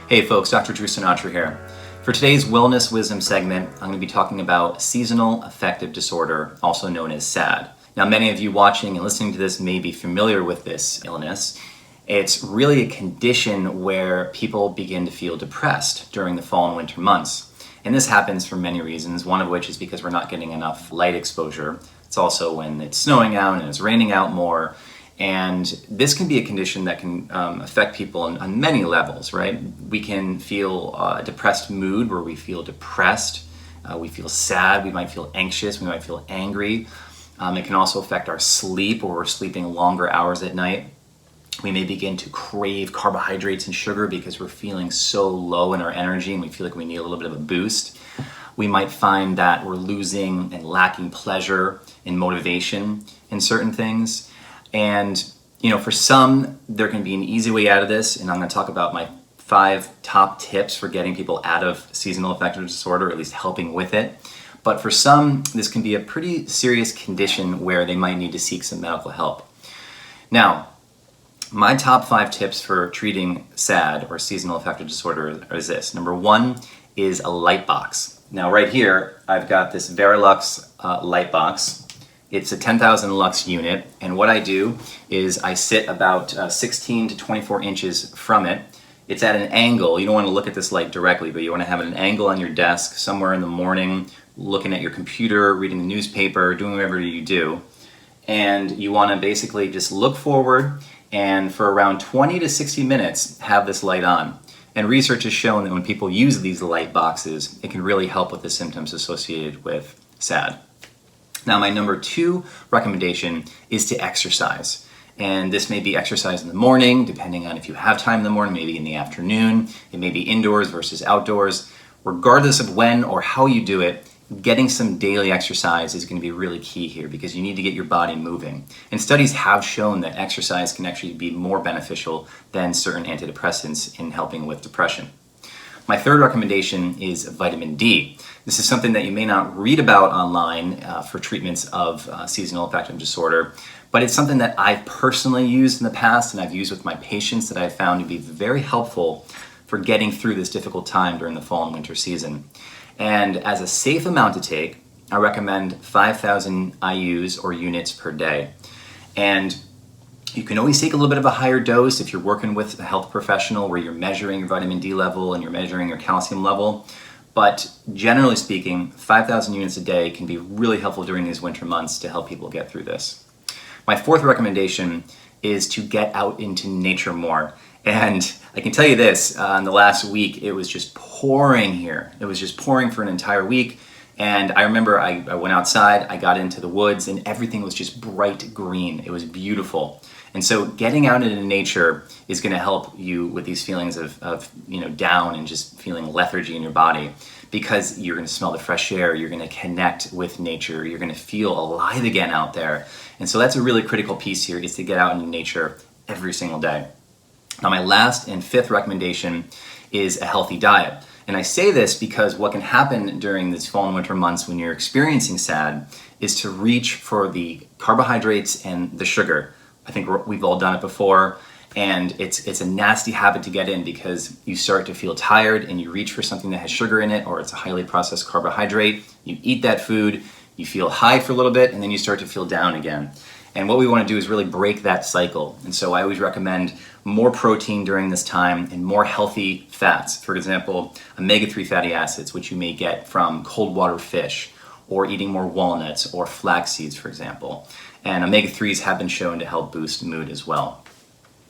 Hey folks, Dr. Drew Sinatra here. For today's Wellness Wisdom segment, I'm going to be talking about seasonal affective disorder, also known as SAD. Now, many of you watching and listening to this may be familiar with this illness. It's really a condition where people begin to feel depressed during the fall and winter months. And this happens for many reasons, one of which is because we're not getting enough light exposure. It's also when it's snowing out and it's raining out more. And this can be a condition that can affect people on many levels, right? We can feel a depressed mood where we feel depressed, we feel sad, we might feel anxious, we might feel angry. It can also affect our sleep, where we're sleeping longer hours at night. We may begin to crave carbohydrates and sugar because we're feeling so low in our energy and we feel like we need a little bit of a boost. We might find that we're losing and lacking pleasure and motivation in certain things. And, for some, there can be an easy way out of this, and I'm going to talk about my 5 top tips for getting people out of seasonal affective disorder, or at least helping with it. But for some, this can be a pretty serious condition where they might need to seek some medical help. Now, my top 5 tips for treating SAD, or seasonal affective disorder, is this. Number 1 is a light box. Now, right here, I've got this Verilux light box. It's a 10,000 lux unit, and what I do is I sit about 16 to 24 inches from it. It's at an angle. You don't want to look at this light directly, but you want to have an angle on your desk somewhere in the morning, looking at your computer, reading the newspaper, doing whatever you do. And you want to basically just look forward, and for around 20 to 60 minutes, have this light on. And research has shown that when people use these light boxes, it can really help with the symptoms associated with SAD. Now, my number 2 recommendation is to exercise. And this may be exercise in the morning, depending on if you have time in the morning, maybe in the afternoon. It may be indoors versus outdoors. Regardless of when or how you do it, getting some daily exercise is going to be really key here because you need to get your body moving. And studies have shown that exercise can actually be more beneficial than certain antidepressants in helping with depression. My 3rd recommendation is vitamin D. This is something that you may not read about online for treatments of seasonal affective disorder, but it's something that I've personally used in the past and I've used with my patients that I've found to be very helpful for getting through this difficult time during the fall and winter season. And as a safe amount to take, I recommend 5,000 IUs or units per day. And you can always take a little bit of a higher dose if you're working with a health professional where you're measuring your vitamin D level and you're measuring your calcium level. But generally speaking, 5,000 units a day can be really helpful during these winter months to help people get through this. My 4th recommendation is to get out into nature more. And I can tell you this, in the last week, it was just pouring here. It was just pouring for an entire week. And I remember I went outside, I got into the woods, and everything was just bright green. It was beautiful. And so getting out into nature is going to help you with these feelings of down and just feeling lethargy in your body, because you're going to smell the fresh air, you're going to connect with nature, you're going to feel alive again out there. And so that's a really critical piece here, is to get out into nature every single day. Now, my last and 5th recommendation is a healthy diet. And I say this because what can happen during these fall and winter months when you're experiencing SAD is to reach for the carbohydrates and the sugar. I think we've all done it before, and it's a nasty habit to get in because you start to feel tired and you reach for something that has sugar in it or it's a highly processed carbohydrate. You eat that food, you feel high for a little bit, and then you start to feel down again. And what we want to do is really break that cycle. And so I always recommend more protein during this time and more healthy fats. For example, omega-3 fatty acids, which you may get from cold water fish, or eating more walnuts or flax seeds, for example. And omega-3s have been shown to help boost mood as well.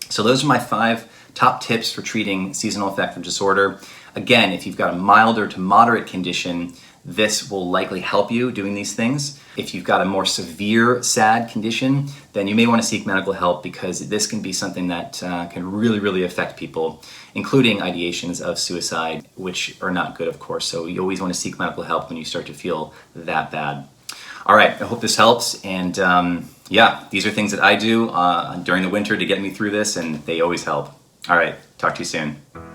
So those are my 5 top tips for treating seasonal affective disorder. Again, if you've got a milder to moderate condition, this will likely help you doing these things. If you've got a more severe SAD condition, then you may want to seek medical help because this can be something that can really, really affect people, including ideations of suicide, which are not good, of course. So you always want to seek medical help when you start to feel that bad. All right, I hope this helps. And these are things that I do during the winter to get me through this, and they always help. All right, talk to you soon.